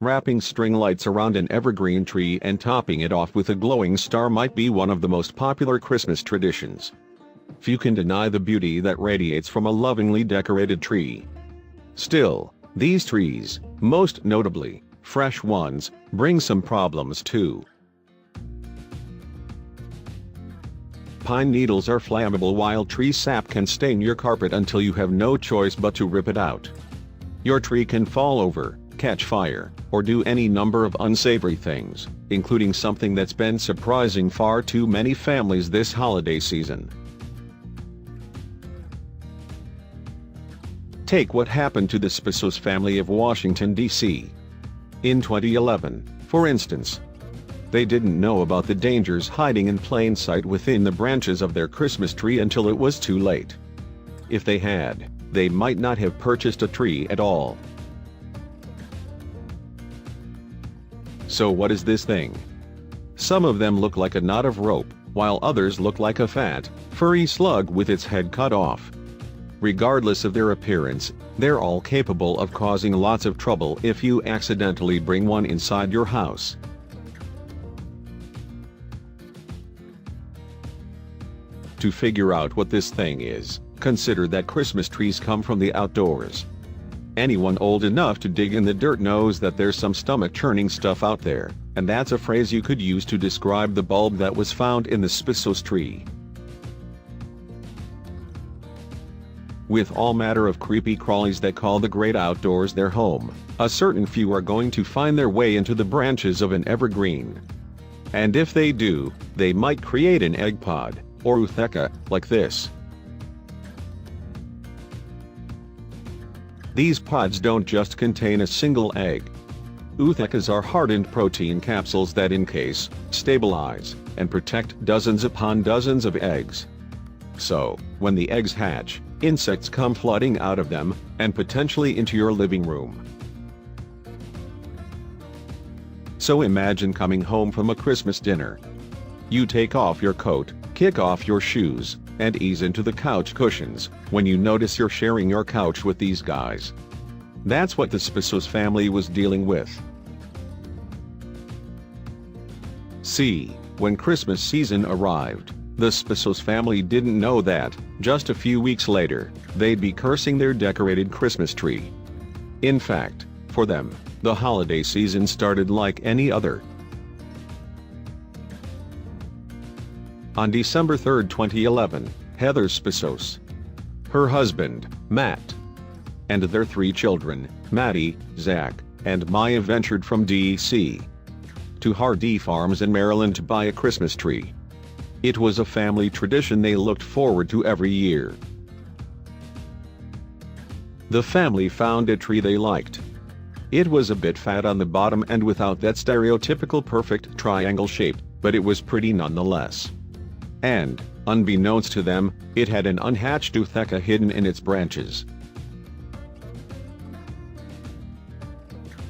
Wrapping string lights around an evergreen tree and topping it off with a glowing star might be one of the most popular Christmas traditions. Few can deny the beauty that radiates from a lovingly decorated tree. Still, these trees, most notably fresh ones, bring some problems too. Pine needles are flammable, while tree sap can stain your carpet until you have no choice but to rip it out. Your tree can fall over, catch fire, or do any number of unsavory things, including something that's been surprising far too many families this holiday season. Take what happened to the Spissos family of Washington, D.C. in 2011, for instance. They didn't know about the dangers hiding in plain sight within the branches of their Christmas tree until it was too late. If they had, they might not have purchased a tree at all. So what is this thing? Some of them look like a knot of rope, while others look like a fat, furry slug with its head cut off. Regardless of their appearance, they're all capable of causing lots of trouble if you accidentally bring one inside your house. To figure out what this thing is, consider that Christmas trees come from the outdoors. Anyone old enough to dig in the dirt knows that there's some stomach-churning stuff out there, and that's a phrase you could use to describe the bulb that was found in the Spissos tree. With all matter of creepy crawlies that call the great outdoors their home, a certain few are going to find their way into the branches of an evergreen. And if they do, they might create an egg pod, or ootheca, like this. These pods don't just contain a single egg. Oothecas are hardened protein capsules that encase, stabilize, and protect dozens upon dozens of eggs. So, when the eggs hatch, insects come flooding out of them, and potentially into your living room. So imagine coming home from a Christmas dinner. You take off your coat, kick off your shoes, and ease into the couch cushions, when you notice you're sharing your couch with these guys. That's what the Spissos family was dealing with. See, when Christmas season arrived, the Spissos family didn't know that, just a few weeks later, they'd be cursing their decorated Christmas tree. In fact, for them, the holiday season started like any other. On December 3, 2011, Heather Spissos, her husband, Matt, and their 3 children, Maddie, Zach, and Maya ventured from D.C. to Hardy Farms in Maryland to buy a Christmas tree. It was a family tradition they looked forward to every year. The family found a tree they liked. It was a bit fat on the bottom and without that stereotypical perfect triangle shape, but it was pretty nonetheless. And, unbeknownst to them, it had an unhatched ootheca hidden in its branches.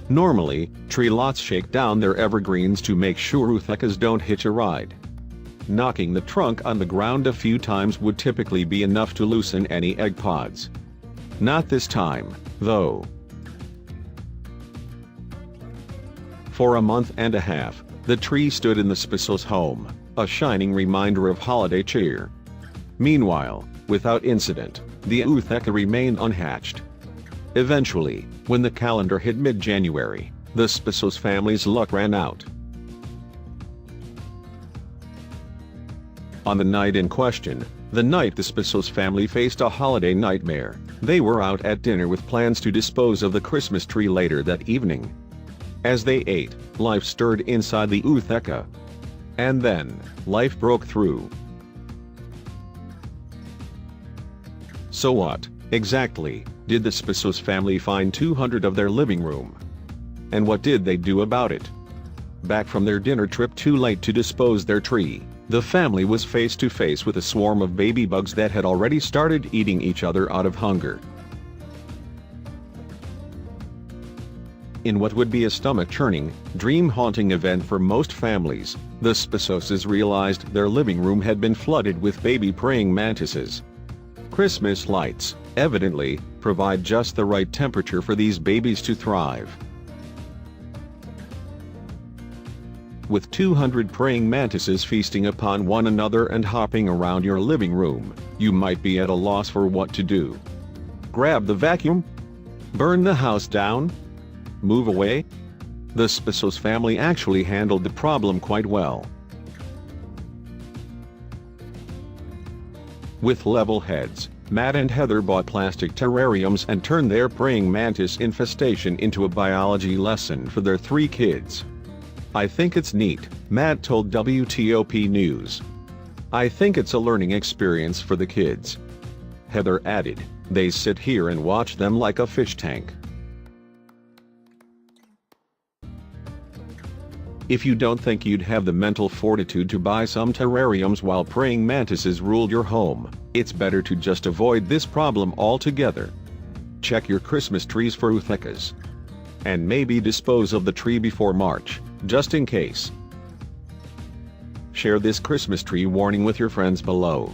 Normally, tree lots shake down their evergreens to make sure oothecas don't hitch a ride. Knocking the trunk on the ground a few times would typically be enough to loosen any egg pods. Not this time, though. For a month and a half, the tree stood in the Spissos home, a shining reminder of holiday cheer. Meanwhile, without incident, the ootheca remained unhatched. Eventually, when the calendar hit mid-January, the Spissos family's luck ran out. On the night in question, the night the Spissos family faced a holiday nightmare, they were out at dinner with plans to dispose of the Christmas tree later that evening. As they ate, life stirred inside the ootheca. And then, life broke through. So what, exactly, did the Spissos family find 200 of their living room? And what did they do about it? Back from their dinner trip too late to dispose their tree, the family was face to face with a swarm of baby bugs that had already started eating each other out of hunger. In what would be a stomach-churning, dream-haunting event for most families, the Spissoses realized their living room had been flooded with baby praying mantises. Christmas lights, evidently, provide just the right temperature for these babies to thrive. with 200 praying mantises feasting upon one another and hopping around your living room, you might be at a loss for what to do. Grab the vacuum? Burn the house down? Move away? The Spissos family actually handled the problem quite well. With level heads, Matt and Heather bought plastic terrariums and turned their praying mantis infestation into a biology lesson for their 3 kids. "I think it's neat," Matt told WTOP News. "I think it's a learning experience for the kids." Heather added, "They sit here and watch them like a fish tank." If you don't think you'd have the mental fortitude to buy some terrariums while praying mantises ruled your home, it's better to just avoid this problem altogether. Check your Christmas trees for uthekas. And maybe dispose of the tree before March, just in case. Share this Christmas tree warning with your friends below.